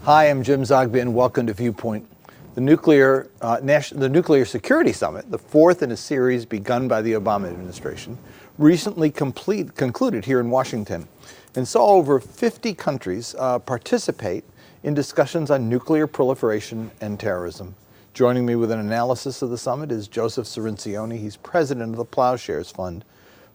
Hi, I'm Jim Zogby, and welcome to Viewpoint. The Nuclear Security Summit, the fourth in a series begun by the Obama administration, recently concluded here in Washington, and saw over 50 countries participate in discussions on nuclear proliferation and terrorism. Joining me with an analysis of the summit is Joseph Cirincione. He's president of the Plowshares Fund,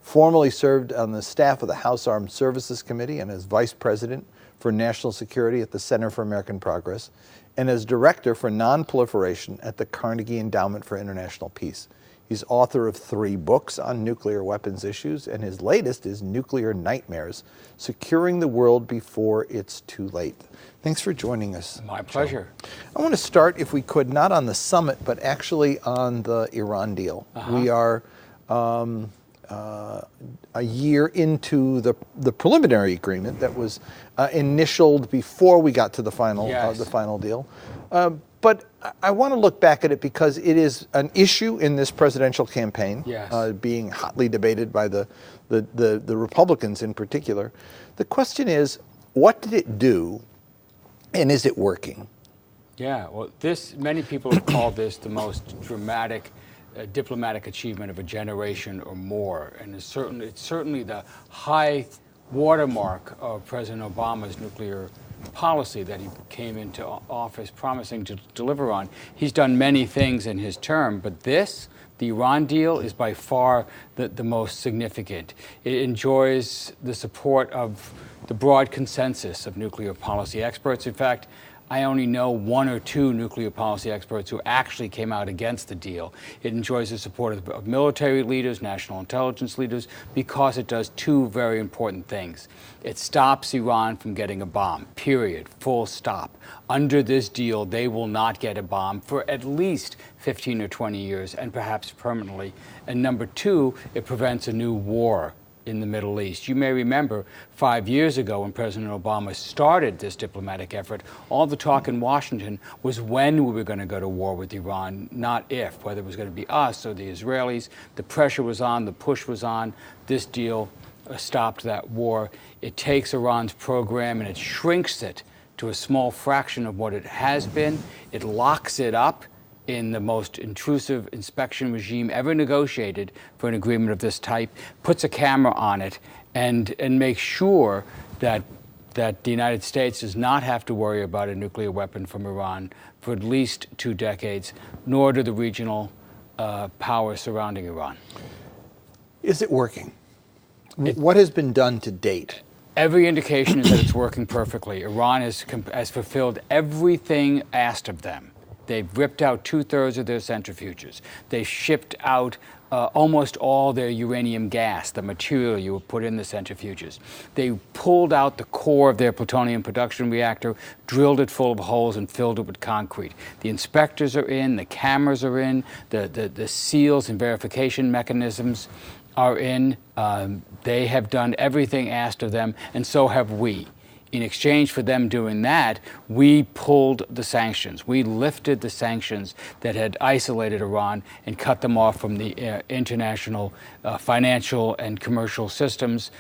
formerly served on the staff of the House Armed Services Committee and as vice president for National Security at the Center for American Progress, and as director for non-proliferation at the Carnegie Endowment for International Peace. He's author of 3 books on nuclear weapons issues, and his latest is Nuclear Nightmares: Securing the World Before It's Too Late. Thanks for joining us. My pleasure. I want to start, if we could, not on the summit, but actually on the Iran deal. We are a year into the preliminary agreement that was initialed before we got to the final deal. But I want to look back at it because it is an issue in this presidential campaign, being hotly debated by the Republicans in particular. The question is, what did it do, and is it working? Yeah, well, many people have called this the most dramatic diplomatic achievement of a generation or more, and it's certainly the high watermark of President Obama's nuclear policy that he came into office promising to deliver on. He's done many things in his term, but the Iran deal is by far the most significant. It enjoys the support of the broad consensus of nuclear policy experts. In fact, I only know 1 or 2 nuclear policy experts who actually came out against the deal. It enjoys the support of military leaders, national intelligence leaders, because it does 2 very important things. It stops Iran from getting a bomb, period, full stop. Under this deal, they will not get a bomb for at least 15 or 20 years, and perhaps permanently. And number 2, it prevents a new war in the Middle East. You may remember 5 years ago when President Obama started this diplomatic effort, all the talk in Washington was when we were going to go to war with Iran, not if, whether it was going to be us or the Israelis. The pressure was on, the push was on. This deal stopped that war. It takes Iran's program and it shrinks it to a small fraction of what it has been. It locks it up in the most intrusive inspection regime ever negotiated for an agreement of this type, puts a camera on it, and makes sure that the United States does not have to worry about a nuclear weapon from Iran for at least 2 decades, nor do the regional powers surrounding Iran. Is it working? What has been done to date? Every indication is that it's working perfectly. Iran has fulfilled everything asked of them. They've ripped out 2/3 of their centrifuges. They shipped out almost all their uranium gas, the material you would put in the centrifuges. They pulled out the core of their plutonium production reactor, drilled it full of holes, and filled it with concrete. The inspectors are in, the cameras are in, the seals and verification mechanisms are in. They have done everything asked of them, and so have we. In exchange for them doing that, we pulled the sanctions. We lifted the sanctions that had isolated Iran and cut them off from the international financial and commercial systems.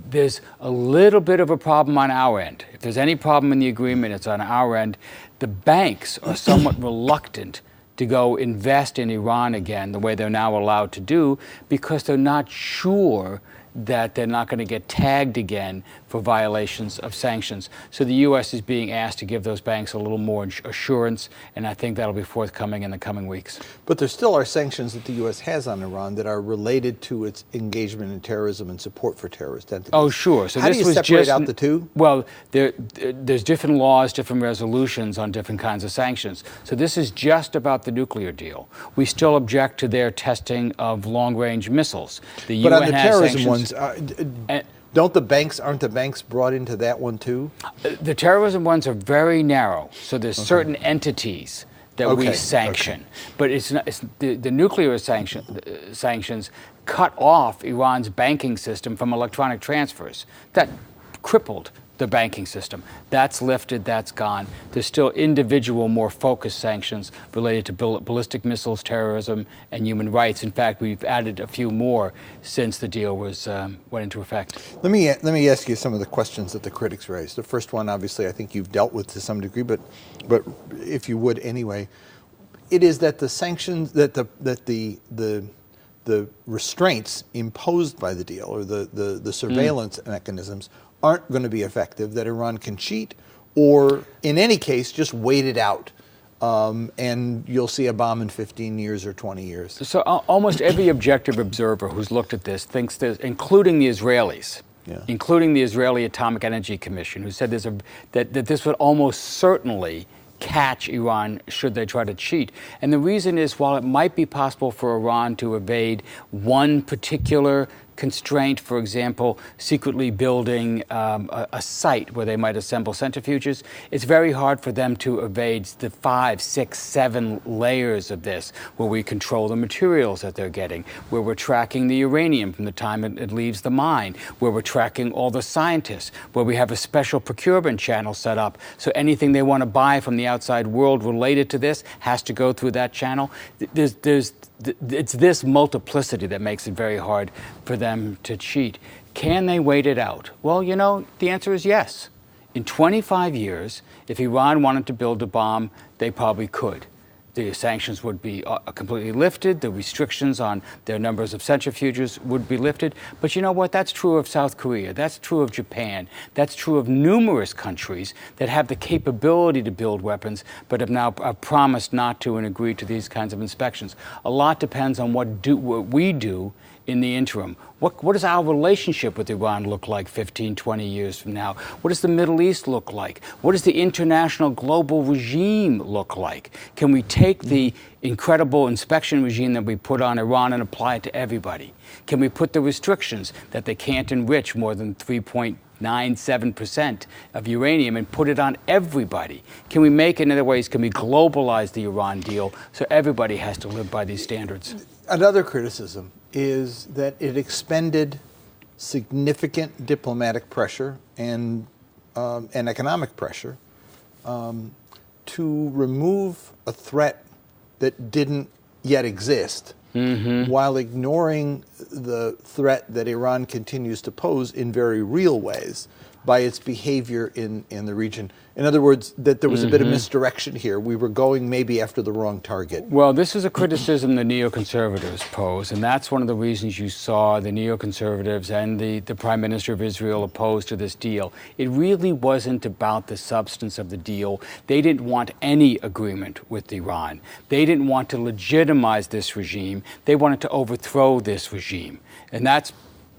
There's a little bit of a problem on our end. If there's any problem in the agreement, it's on our end. The banks are somewhat reluctant to go invest in Iran again the way they're now allowed to do, because they're not sure that they're not going to get tagged again for violations of sanctions. So the U.S. is being asked to give those banks a little more assurance, and I think that'll be forthcoming in the coming weeks. But there still are sanctions that the U.S. has on Iran that are related to its engagement in terrorism and support for terrorist entities. Oh, sure. So how this do you was separate just, out the two? Well, there's different laws, different resolutions on different kinds of sanctions. So this is just about the nuclear deal. We still object to their testing of long-range missiles. The but UN on the has terrorism sanctions. Aren't the banks brought into that one too? The terrorism ones are very narrow, so there's certain entities that we sanction. But it's not, the nuclear sanctions cut off Iran's banking system from electronic transfers. That crippled the banking system. That's lifted, that's gone. There's still individual, more focused sanctions related to ballistic missiles, terrorism, and human rights. In fact, we've added a few more since the deal was went into effect. Let me ask you some of the questions that the critics raised. The first one, obviously, I think you've dealt with to some degree, but if you would anyway, it is that the sanctions, that the restraints imposed by the deal, or the surveillance mechanisms, aren't going to be effective, that Iran can cheat, or in any case, just wait it out. And you'll see a bomb in 15 years or 20 years. So almost every objective observer who's looked at this thinks there's, including the Israelis, including the Israeli Atomic Energy Commission, who said that this would almost certainly catch Iran should they try to cheat. And the reason is, while it might be possible for Iran to evade one particular constraint, for example, secretly building a site where they might assemble centrifuges, it's very hard for them to evade the 5, 6, 7 layers of this, where we control the materials that they're getting, where we're tracking the uranium from the time it leaves the mine, where we're tracking all the scientists, where we have a special procurement channel set up, so anything they want to buy from the outside world related to this has to go through that channel. It's this multiplicity that makes it very hard for them to cheat. Can they wait it out? Well, you know, the answer is yes. In 25 years, if Iran wanted to build a bomb, they probably could. The sanctions would be completely lifted. The restrictions on their numbers of centrifuges would be lifted. But you know what? That's true of South Korea. That's true of Japan. That's true of numerous countries that have the capability to build weapons, but have now promised not to and agreed to these kinds of inspections. A lot depends on what we do in the interim. What does our relationship with Iran look like 15, 20 years from now? What does the Middle East look like? What does the international global regime look like? Can we take the incredible inspection regime that we put on Iran and apply it to everybody? Can we put the restrictions that they can't enrich more than 3.97% of uranium and put it on everybody? Can we make, in other ways, can we globalize the Iran deal so everybody has to live by these standards? Another criticism is that it expended significant diplomatic pressure and economic pressure to remove a threat that didn't yet exist, while ignoring the threat that Iran continues to pose in very real ways by its behavior in the region. In other words, that there was a bit of misdirection here. We were going maybe after the wrong target. Well, this is a criticism the neoconservatives pose, and that's one of the reasons you saw the neoconservatives and the Prime Minister of Israel opposed to this deal. It really wasn't about the substance of the deal. They didn't want any agreement with Iran. They didn't want to legitimize this regime. They wanted to overthrow this regime. And that's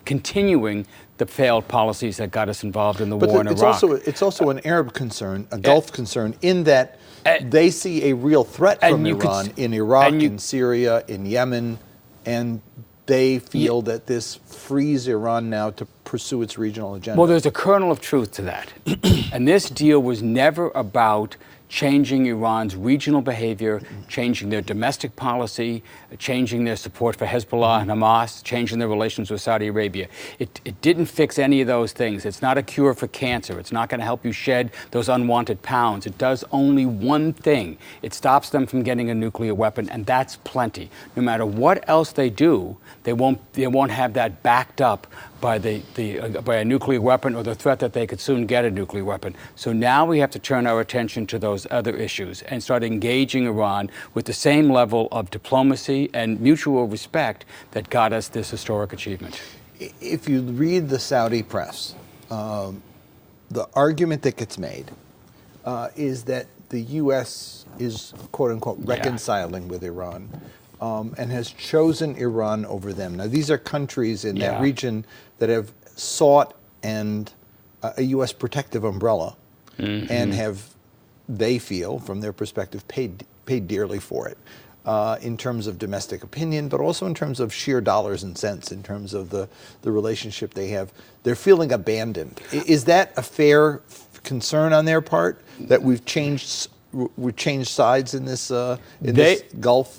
continuing the failed policies that got us involved in the war in Iraq. It's also an Arab concern, a Gulf concern, in that they see a real threat from Iran in Iraq, in Syria, in Yemen, and they feel that this frees Iran now to pursue its regional agenda. Well, there's a kernel of truth to that. And this deal was never about changing Iran's regional behavior, changing their domestic policy, changing their support for Hezbollah and Hamas, changing their relations with Saudi Arabia. It didn't fix any of those things. It's not a cure for cancer. It's not going to help you shed those unwanted pounds. It does only one thing. It stops them from getting a nuclear weapon, and that's plenty. No matter what else they do, they won't have that backed up by by a nuclear weapon or the threat that they could soon get a nuclear weapon. So now we have to turn our attention to those other issues and start engaging Iran with the same level of diplomacy and mutual respect that got us this historic achievement. If you read the Saudi press, the argument that gets made is that the U.S. is, quote unquote, reconciling with Iran. And has chosen Iran over them. Now, these are countries in that region that have sought a U.S. protective umbrella and have, they feel, from their perspective, paid dearly for it in terms of domestic opinion, but also in terms of sheer dollars and cents, in terms of the relationship they have. They're feeling abandoned. Is that a fair concern on their part, that we've changed we change sides in this this Gulf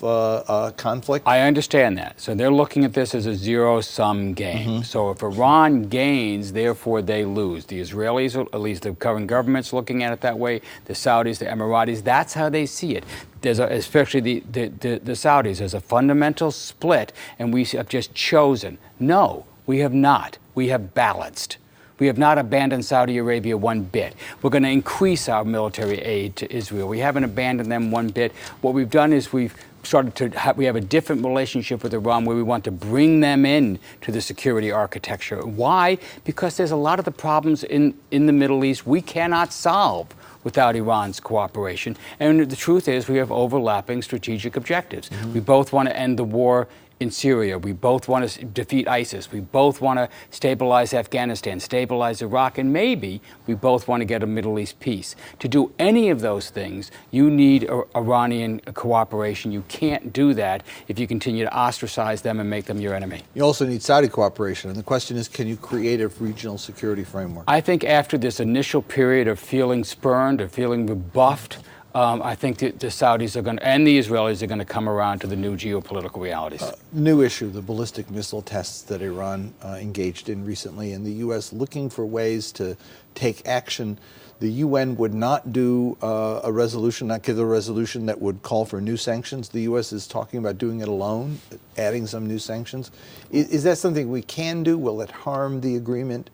conflict? I understand that. So they're looking at this as a zero-sum game. So if Iran gains, therefore they lose. The Israelis, at least the current government's looking at it that way. The Saudis, the Emiratis, that's how they see it. There's especially the Saudis. There's a fundamental split, and we have just chosen. No, we have not. We have balanced. We have not abandoned Saudi Arabia one bit. We're going to increase our military aid to Israel. We haven't abandoned them one bit. What we've done is we have a different relationship with Iran where we want to bring them in to the security architecture. Why? Because there's a lot of the problems in the Middle East we cannot solve without Iran's cooperation. And the truth is we have overlapping strategic objectives. We both want to end the war in Syria. We both want to defeat ISIS. We both want to stabilize Afghanistan, stabilize Iraq, and maybe we both want to get a Middle East peace. To do any of those things, you need Iranian cooperation. You can't do that if you continue to ostracize them and make them your enemy. You also need Saudi cooperation. And the question is, can you create a regional security framework? I think after this initial period of feeling spurned or feeling rebuffed, I think the Saudis are going to, and the Israelis are going to come around to the new geopolitical realities. New issue, the ballistic missile tests that Iran engaged in recently, and the U.S. looking for ways to take action. The UN would not do a resolution, not give a resolution that would call for new sanctions. The U.S. is talking about doing it alone, adding some new sanctions. Is that something we can do? Will it harm the agreement?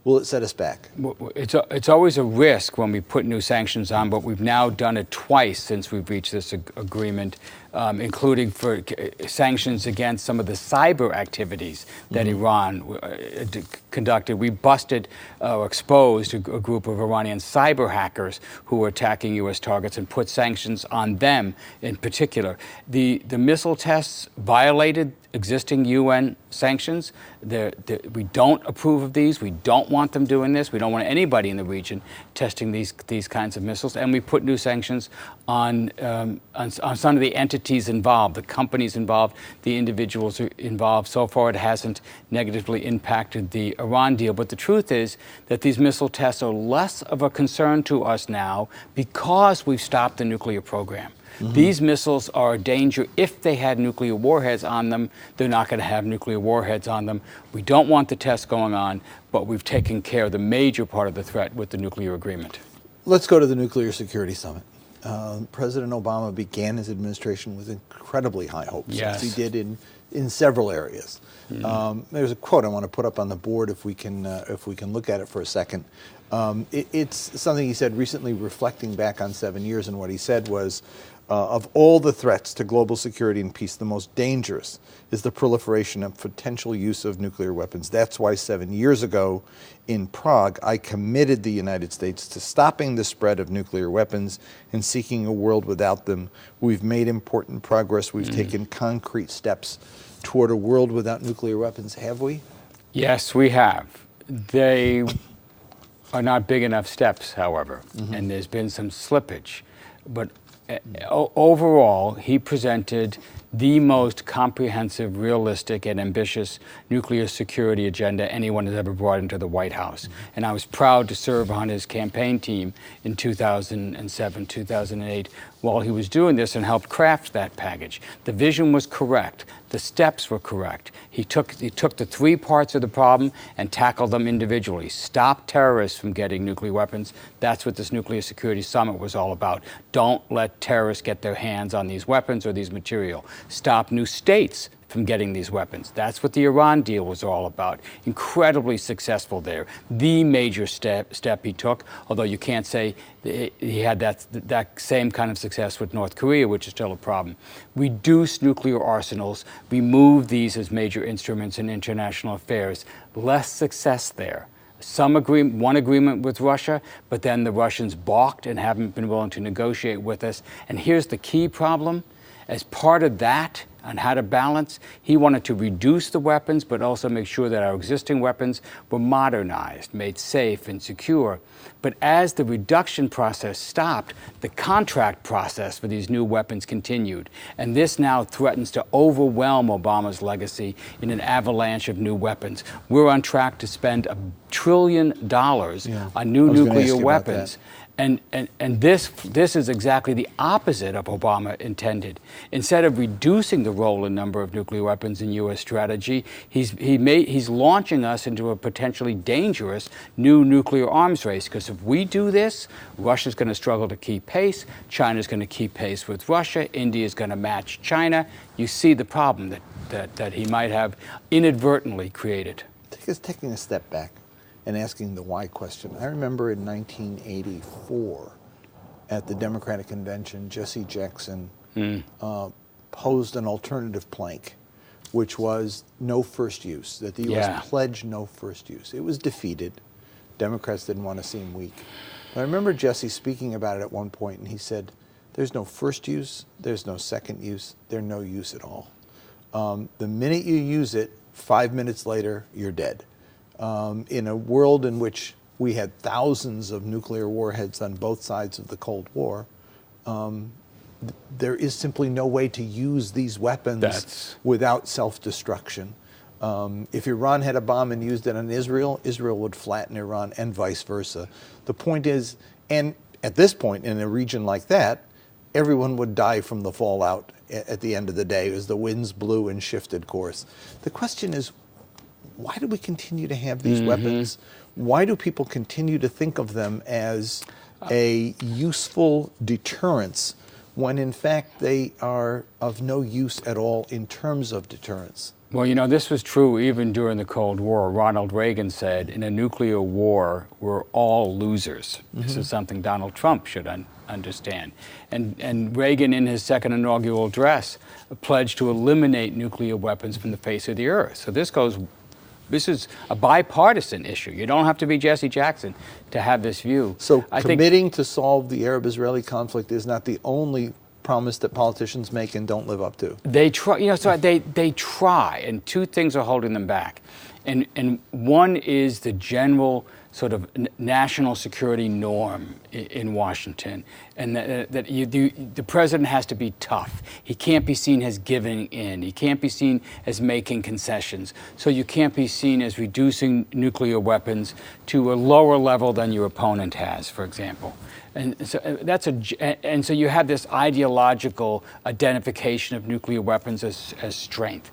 Will it set us back? It's always a risk when we put new sanctions on, but we've now done it twice since we've reached this agreement, including for sanctions against some of the cyber activities that Iran conducted. We busted or exposed a group of Iranian cyber hackers who were attacking U.S. targets and put sanctions on them in particular. The missile tests violated existing UN sanctions. We don't approve of these. We don't want them doing this. We don't want anybody in the region testing these kinds of missiles. And we put new sanctions on some of the entities involved, the companies involved, the individuals involved. So far, it hasn't negatively impacted the Iran deal. But the truth is that these missile tests are less of a concern to us now because we've stopped the nuclear program. These missiles are a danger. If they had nuclear warheads on them, they're not going to have nuclear warheads on them. We don't want the tests going on, but we've taken care of the major part of the threat with the nuclear agreement. Let's go to the Nuclear Security Summit. President Obama began his administration with incredibly high hopes, as he did in several areas. There's a quote I want to put up on the board if we can look at it for a second. It's something he said recently, reflecting back on 7 years, and what he said was, of all the threats to global security and peace, the most dangerous is the proliferation and potential use of nuclear weapons. That's why 7 years ago in Prague, I committed the United States to stopping the spread of nuclear weapons and seeking a world without them. We've made important progress. We've taken concrete steps toward a world without nuclear weapons, have we? Yes, we have. They are not big enough steps, however, and there's been some slippage. But overall, he presented the most comprehensive, realistic, and ambitious nuclear security agenda anyone has ever brought into the White House. And I was proud to serve on his campaign team in 2007, 2008, while he was doing this and helped craft that package. The vision was correct. The steps were correct. He took the three parts of the problem and tackled them individually. Stop terrorists from getting nuclear weapons. That's what this Nuclear Security Summit was all about. Don't let terrorists get their hands on these weapons or these material. Stop new states from getting these weapons. That's what the Iran deal was all about. Incredibly successful there. The major step he took, although you can't say he had that same kind of success with North Korea, which is still a problem. Reduce nuclear arsenals, remove these as major instruments in international affairs. Less success there. One agreement with Russia, but then the Russians balked and haven't been willing to negotiate with us. And here's the key problem. As part of that, on how to balance, he wanted to reduce the weapons, but also make sure that our existing weapons were modernized, made safe and secure. But as the reduction process stopped, the contract process for these new weapons continued. And this now threatens to overwhelm Obama's legacy in an avalanche of new weapons. We're on track to spend $1 trillion on new nuclear weapons. And this is exactly the opposite of Obama intended. Instead of reducing the role and number of nuclear weapons in U.S. strategy, he's launching us into a potentially dangerous new nuclear arms race. Because if we do this, Russia's going to struggle to keep pace. China's going to keep pace with Russia. India's going to match China. You see the problem that he might have inadvertently created. Taking a step back and asking the why question. I remember in 1984 at the Democratic Convention, Jesse Jackson posed an alternative plank, which was no first use, that the U.S. pledged no first use. It was defeated. Democrats didn't want to seem weak. But I remember Jesse speaking about it at one point, and he said, there's no first use, there's no second use, there's no use at all. The minute you use it, 5 minutes later, you're dead. In a world in which we had thousands of nuclear warheads on both sides of the Cold War, there is simply no way to use these weapons without self-destruction. If Iran had a bomb and used it on Israel, Israel would flatten Iran and vice versa. The point is, and at this point in a region like that, everyone would die from the fallout at the end of the day as the winds blew and shifted course. The question is, why do we continue to have these weapons? Why do people continue to think of them as a useful deterrence when in fact they are of no use at all in terms of deterrence? Well, you know, this was true even during the Cold War. Ronald Reagan said, in a nuclear war, we're all losers. This is something Donald Trump should understand. And Reagan, in his second inaugural address, pledged to eliminate nuclear weapons from the face of the earth. So this is a bipartisan issue. You don't have to be Jesse Jackson to have this view. So committing to solve the Arab-Israeli conflict is not the only promise that politicians make and don't live up to. They try, you know, so they try, and two things are holding them back. And one is the general sort of national security norm in Washington, and that the president has to be tough. He can't be seen as giving in. He can't be seen as making concessions. So you can't be seen as reducing nuclear weapons to a lower level than your opponent has, for example. And so you have this ideological identification of nuclear weapons as strength.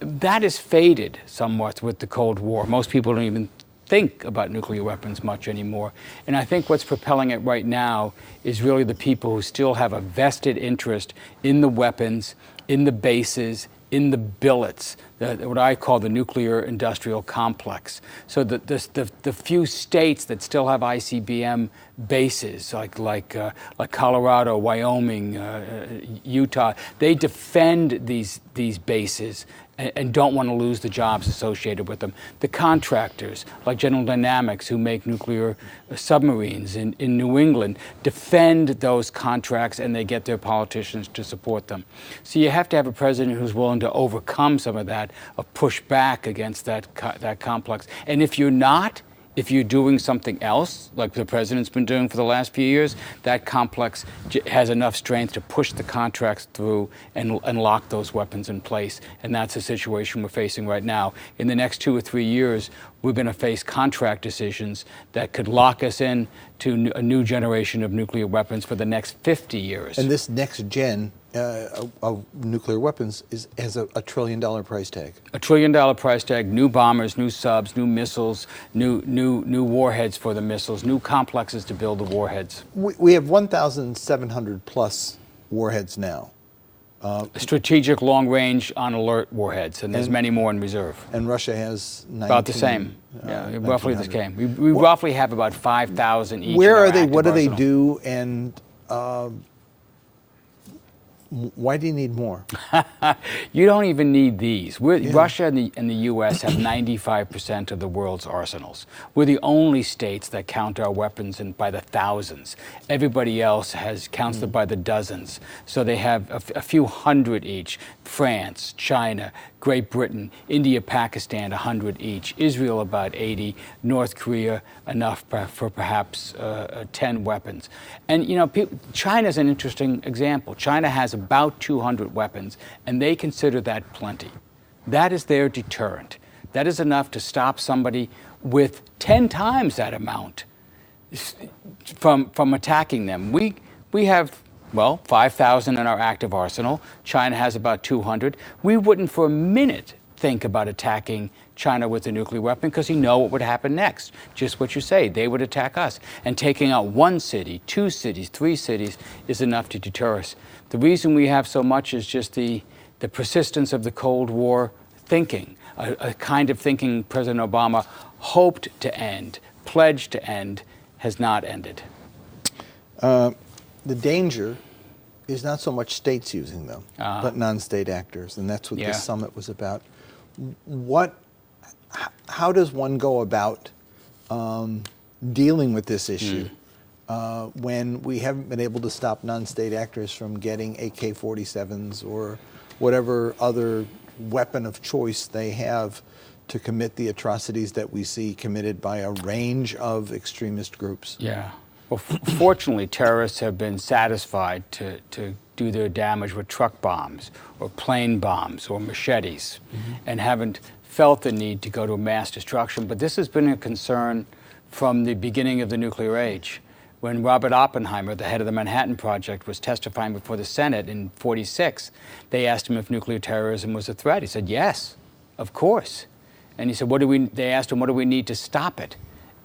That has faded somewhat with the Cold War. Most people don't even think about nuclear weapons much anymore. And I think what's propelling it right now is really the people who still have a vested interest in the weapons, in the bases, in the billets, what I call the nuclear industrial complex. So the few states that still have ICBM bases, like Colorado, Wyoming, Utah, they defend these bases and don't want to lose the jobs associated with them. The contractors, like General Dynamics, who make nuclear submarines in New England, defend those contracts, and they get their politicians to support them. So you have to have a president who's willing to overcome some of that, or push back against that complex. And if you're not, if you're doing something else, like the president's been doing for the last few years, that complex has enough strength to push the contracts through and lock those weapons in place. And that's the situation we're facing right now. In the next 2 or 3 years, we're going to face contract decisions that could lock us in to a new generation of nuclear weapons for the next 50 years. And this next gen of nuclear weapons has a $1 trillion price tag. $1 trillion price tag, new bombers, new subs, new missiles, new warheads for the missiles, new complexes to build the warheads. We have 1,700 plus warheads now. Strategic long-range on-alert warheads, and there's many more in reserve. And Russia has 19. About the same. Roughly the same. We roughly have about 5,000 each. Where are they? What do they do? And why do you need more? You don't even need these. Russia and the U.S. have 95% of the world's arsenals. We're the only states that count our weapons by the thousands. Everybody else counts them by the dozens. So they have a few hundred each. France, China, Great Britain, India, Pakistan, 100 each. Israel, about 80. North Korea, enough for perhaps 10 weapons. And, you know, China's an interesting example. China has about 200 weapons, and they consider that plenty. That is their deterrent. That is enough to stop somebody with 10 times that amount from attacking them. We have, well, 5,000 in our active arsenal. China has about 200. We wouldn't for a minute think about attacking China with a nuclear weapon because you know what would happen next. Just what you say, they would attack us. And taking out one city, two cities, three cities is enough to deter us. The reason we have so much is just the persistence of the Cold War thinking, a kind of thinking President Obama hoped to end, pledged to end, has not ended. The danger is not so much states using them, but non-state actors, and that's what this summit was about. How does one go about dealing with this issue when we haven't been able to stop non-state actors from getting AK-47s or whatever other weapon of choice they have to commit the atrocities that we see committed by a range of extremist groups? Yeah. Well, fortunately, terrorists have been satisfied to do their damage with truck bombs or plane bombs or machetes and haven't felt the need to go to mass destruction. But this has been a concern from the beginning of the nuclear age. When Robert Oppenheimer, the head of the Manhattan Project, was testifying before the Senate in '46, they asked him if nuclear terrorism was a threat. He said, yes, of course. And he said, they asked him, what do we need to stop it?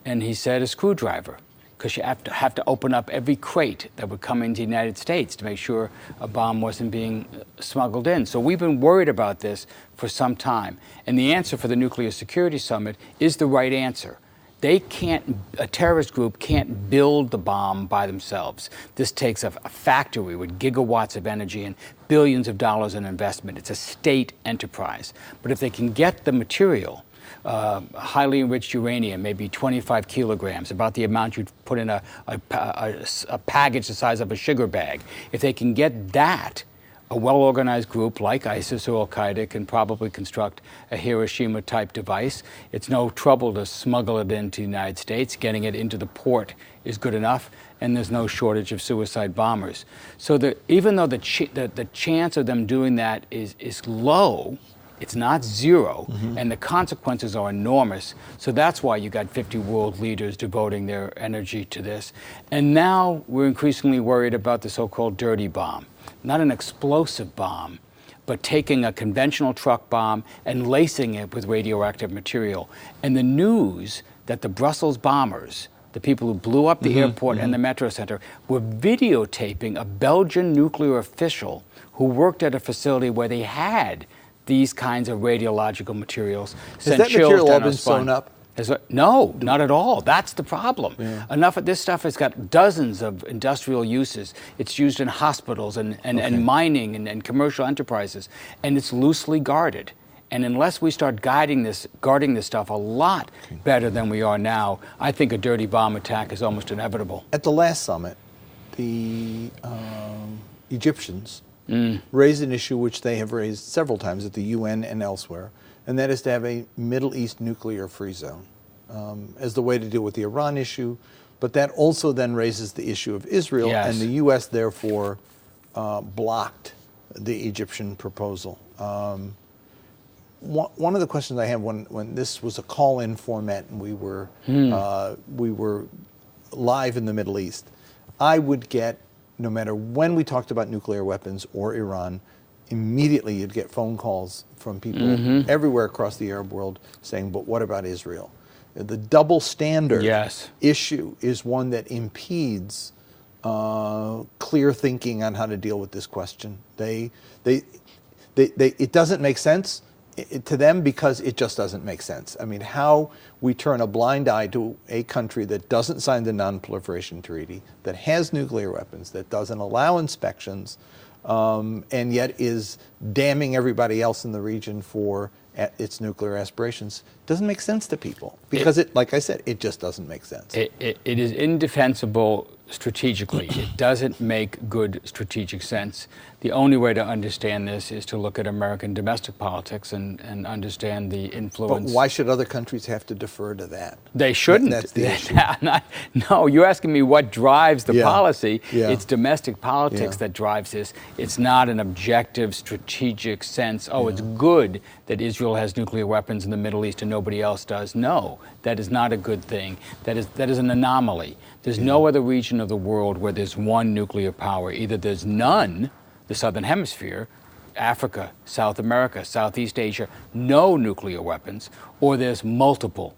And he said, a screwdriver, because you have to open up every crate that would come into the United States to make sure a bomb wasn't being smuggled in. So we've been worried about this for some time. And the answer for the Nuclear Security Summit is the right answer. A terrorist group can't build the bomb by themselves. This takes a factory with gigawatts of energy and billions of dollars in investment. It's a state enterprise. But if they can get the material, highly enriched uranium, maybe 25 kilograms, about the amount you'd put in a package the size of a sugar bag. If they can get that, a well-organized group like ISIS or Al-Qaeda can probably construct a Hiroshima-type device. It's no trouble to smuggle it into the United States. Getting it into the port is good enough, and there's no shortage of suicide bombers. So even though the chance of them doing that is low, it's not zero, and the consequences are enormous. So that's why you got 50 world leaders devoting their energy to this. And now we're increasingly worried about the so-called dirty bomb. Not an explosive bomb, but taking a conventional truck bomb and lacing it with radioactive material. And the news that the Brussels bombers, the people who blew up the airport and the metro center, were videotaping a Belgian nuclear official who worked at a facility where they had these kinds of radiological materials. Has that material all been sewn up? No, not at all. That's the problem. Yeah. Enough of this stuff has got dozens of industrial uses. It's used in hospitals and mining and commercial enterprises, and it's loosely guarded. And unless we start guarding this stuff a lot better than we are now, I think a dirty bomb attack is almost inevitable. At the last summit, the Egyptians raised an issue which they have raised several times at the UN and elsewhere, and that is to have a Middle East nuclear-free zone as the way to deal with the Iran issue. But that also then raises the issue of Israel, and the U.S. therefore blocked the Egyptian proposal. One of the questions I have when this was a call-in format and we were live in the Middle East, I would get, no matter when we talked about nuclear weapons or Iran, immediately you'd get phone calls from people everywhere across the Arab world saying, but what about Israel? The double standard issue is one that impedes clear thinking on how to deal with this question. It doesn't make sense to them because it just doesn't make sense. I mean, how we turn a blind eye to a country that doesn't sign the Non-Proliferation Treaty, that has nuclear weapons, that doesn't allow inspections, and yet is damning everybody else in the region for its nuclear aspirations, doesn't make sense to people because like I said, it just doesn't make sense. It is indefensible strategically. It doesn't make good strategic sense. The only way to understand this is to look at American domestic politics and understand the influence. But why should other countries have to defer to that? They shouldn't. That's the issue. No, you're asking me what drives the Yeah. policy. Yeah. It's domestic politics Yeah. that drives this. It's not an objective strategic sense, it's good that Israel has nuclear weapons in the Middle East and nobody else does. No, that is not a good thing. That is an anomaly. There's no other region of the world where there's one nuclear power. Either there's none, the Southern Hemisphere, Africa, South America, Southeast Asia, no nuclear weapons, or there's multiple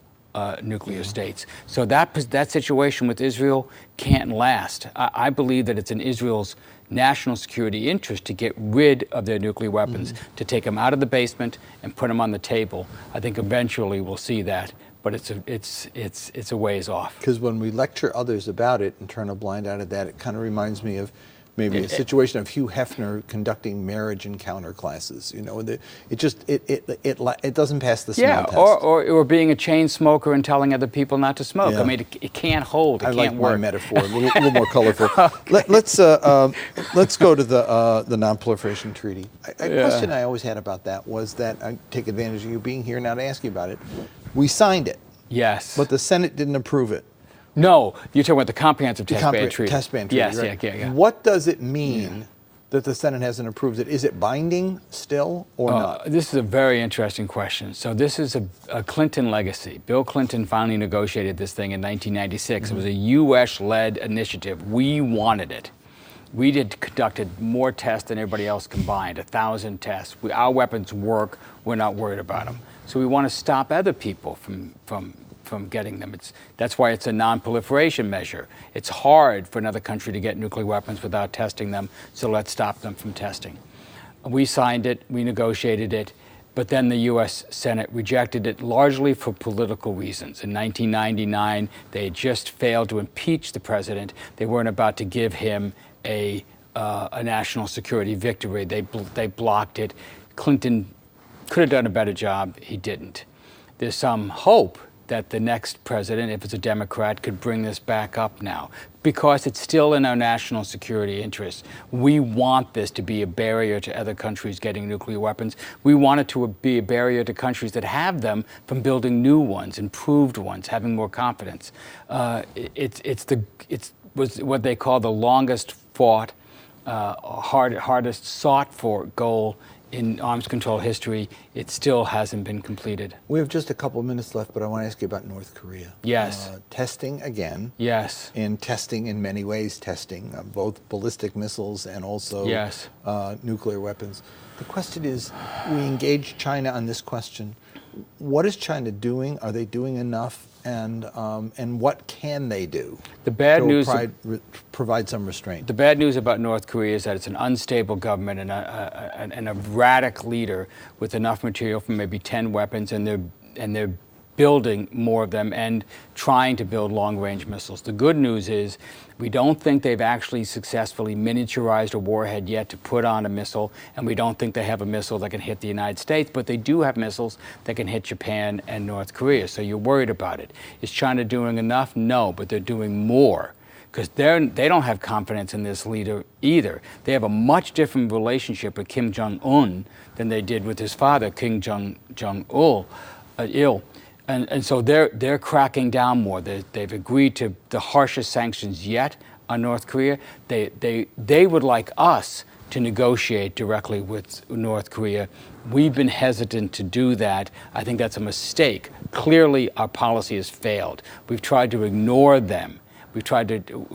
nuclear states. So that situation with Israel can't last. I believe that it's in Israel's national security interest to get rid of their nuclear weapons, to take them out of the basement and put them on the table. I think eventually we'll see that, but it's a ways off. Because when we lecture others about it and turn a blind eye to that, it kind of reminds me of maybe a situation of Hugh Hefner conducting marriage encounter classes. You know, it doesn't pass the smell test. Or being a chain smoker and telling other people not to smoke. Yeah. I mean, it can't hold. It I can't like work. my metaphor, a little more colorful. Let's go to the Non-Proliferation Treaty. A question I always had about that was that I take advantage of you being here now to ask you about it. We signed it, Yes. but the Senate didn't approve it. No, you're talking about the Comprehensive Test Ban Treaty. Test ban treaty. Yes, right? yeah. What does it mean that the Senate hasn't approved it? Is it binding still or not? This is a very interesting question. So this is a Clinton legacy. Bill Clinton finally negotiated this thing in 1996. It was a U.S.-led initiative. We wanted it. We conducted more tests than everybody else combined, 1,000 tests. Our weapons work. We're not worried about them. So we want to stop other people from getting them. That's why it's a non-proliferation measure. It's hard for another country to get nuclear weapons without testing them, so let's stop them from testing. We signed it, we negotiated it, but then the U.S. Senate rejected it largely for political reasons. In 1999, they had just failed to impeach the president. They weren't about to give him a national security victory. They blocked it. Clinton could have done a better job. He didn't. There's some hope that the next president, if it's a Democrat, could bring this back up now, because it's still in our national security interests. We want this to be a barrier to other countries getting nuclear weapons. We want it to be a barrier to countries that have them from building new ones, improved ones, having more confidence. It was what they call the longest fought, hardest sought for goal in arms control history. It still hasn't been completed. We have just a couple of minutes left, but I want to ask you about North Korea. Yes. Testing again. Yes. And testing in many ways, both ballistic missiles and also nuclear weapons. The question is, we engage China on this question. What is China doing? Are they doing enough? And what can they do? The bad to news provide some restraint. The bad news about North Korea is that it's an unstable government and a erratic leader with enough material for maybe 10 weapons, and they're building more of them and trying to build long-range missiles. The good news is we don't think they've actually successfully miniaturized a warhead yet to put on a missile, and we don't think they have a missile that can hit the United States, but they do have missiles that can hit Japan and North Korea, so you're worried about it. Is China doing enough? No, but they're doing more, because they don't have confidence in this leader either. They have a much different relationship with Kim Jong-un than they did with his father, Kim Jong-il. And so they're cracking down more. They've agreed to the harshest sanctions yet on North Korea. They would like us to negotiate directly with North Korea. We've been hesitant to do that. I think that's a mistake. Clearly, our policy has failed. We've tried to ignore them. We've tried to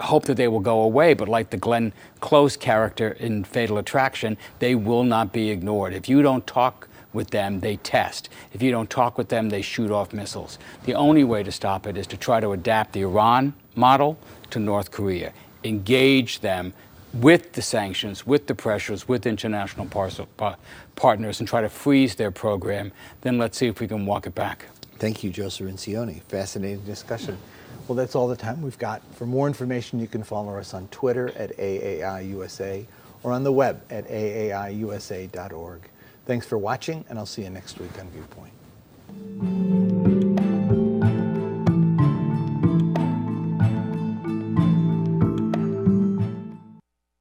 hope that they will go away, but like the Glenn Close character in Fatal Attraction, they will not be ignored. If you don't talk with them, they test. If you don't talk with them, they shoot off missiles. The only way to stop it is to try to adapt the Iran model to North Korea. Engage them with the sanctions, with the pressures, with international partners, and try to freeze their program. Then let's see if we can walk it back. Thank you, Joe Cirincione. Fascinating discussion. Well, that's all the time we've got. For more information, you can follow us on Twitter at AAIUSA or on the web at aaiusa.org. Thanks for watching, and I'll see you next week on Viewpoint.